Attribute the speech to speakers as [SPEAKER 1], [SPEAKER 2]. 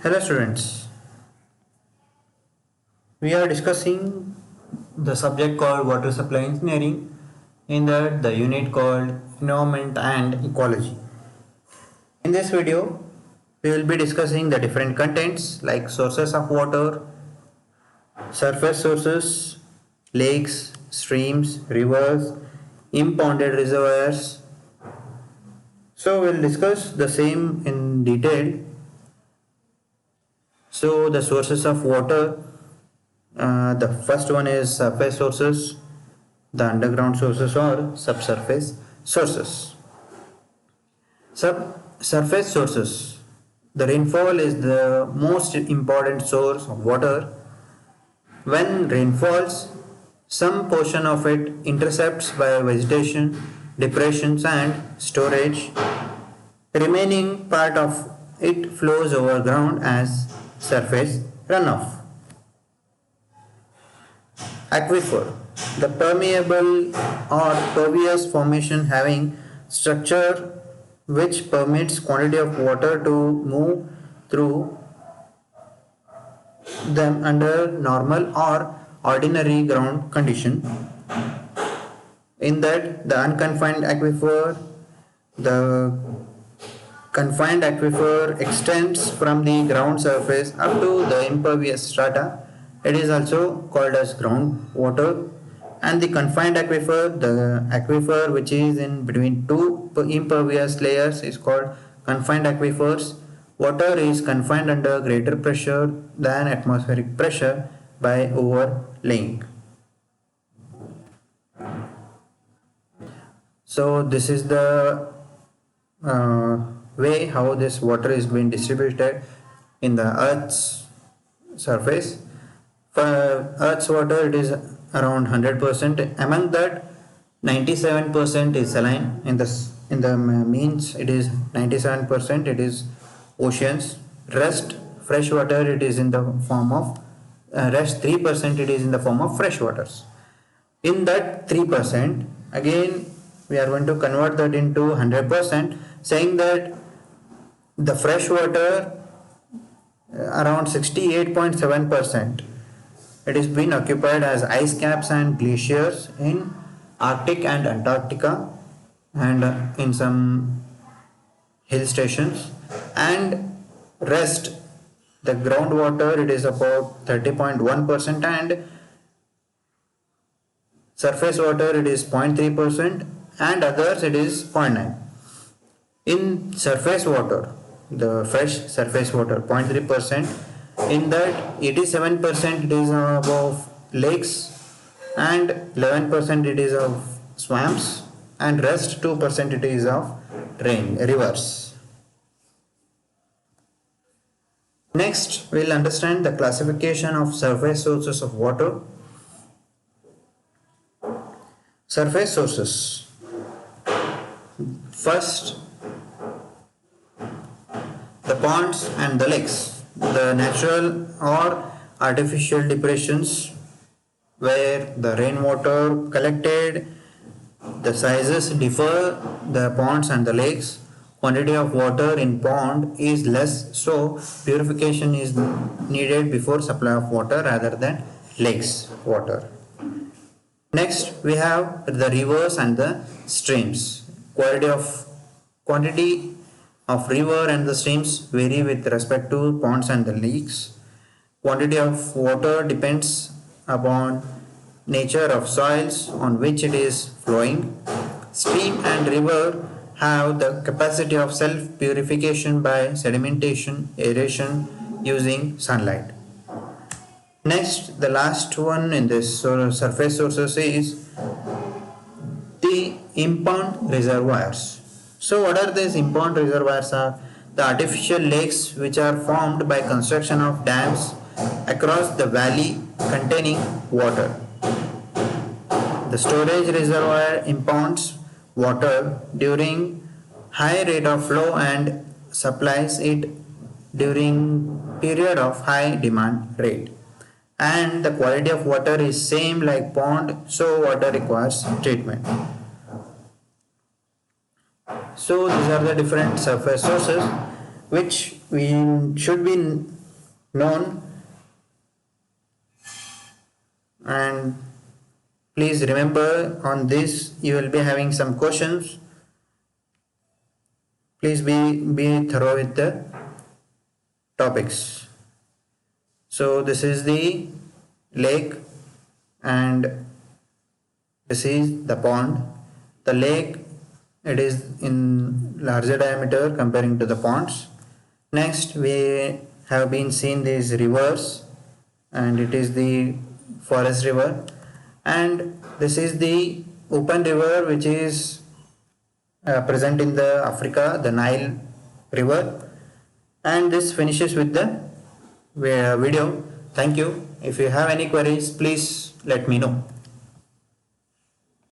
[SPEAKER 1] Hello students, we are discussing the subject called water supply engineering, in that the unit called environment and ecology. In this video, we will be discussing the different contents like sources of water, surface sources, lakes, streams, rivers, impounded reservoirs. So we'll discuss the same in detail. So the sources of water, the first one is surface sources, the underground sources or subsurface sources. Surface sources. The rainfall is the most important source of water. When rain falls, some portion of it intercepts by vegetation, depressions and storage. Remaining part of it flows over ground as surface runoff. Aquifer. The permeable or pervious formation having structure which permits quantity of water to move through them under normal or ordinary ground condition. In that, the unconfined aquifer, the confined aquifer extends from the ground surface up to the impervious strata. It is also called as groundwater. And the confined aquifer, the aquifer which is in between two impervious layers, is called confined aquifers. Water is confined under greater pressure than atmospheric pressure by overlaying. So this is the way how this water is being distributed in the Earth's surface. For Earth's water, it is around 100%. Among that, 97% is saline. In the means, it is 97%. It is oceans. Rest fresh water. It is in the form of rest 3%. It is in the form of fresh waters. In that 3%, again we are going to convert that into 100%, saying that the fresh water around 68.7%. It is being occupied as ice caps and glaciers in Arctic and Antarctica and in some hill stations. And rest, the groundwater, it is about 30.1%, and surface water it is 0.3%, and others it is 0.9%. In surface water, the fresh surface water 0.3%, in that 87% it is of lakes and 11% it is of swamps, and rest 2% it is of rivers. Next, we will understand the classification of surface sources of water. Surface sources. First, the ponds and the lakes, the natural or artificial depressions where the rainwater collected, the sizes differ, the ponds and the lakes. Quantity of water in pond is less, so purification is needed before supply of water rather than lakes water. Next, we have the rivers and the streams. Quantity of river and the streams vary with respect to ponds and the lakes. Quantity of water depends upon nature of soils on which it is flowing. Stream and river have the capacity of self-purification by sedimentation, aeration using sunlight. Next, the last one in this surface sources is the impound reservoirs. So what are these impound reservoirs? The artificial lakes which are formed by construction of dams across the valley containing water. The storage reservoir impounds water during high rate of flow and supplies it during period of high demand rate. And the quality of water is same like pond, so water requires treatment. So these are the different surface sources which we should be known. And please remember, on this you will be having some questions. Please be thorough with the topics. So this is the lake and this is the pond. The lake, it is in larger diameter comparing to the ponds. Next we have been seeing these rivers, and it is the forest river, and this is the open river which is present in the Africa, the Nile river. And this finishes with the video. Thank you. If you have any queries, please let me know.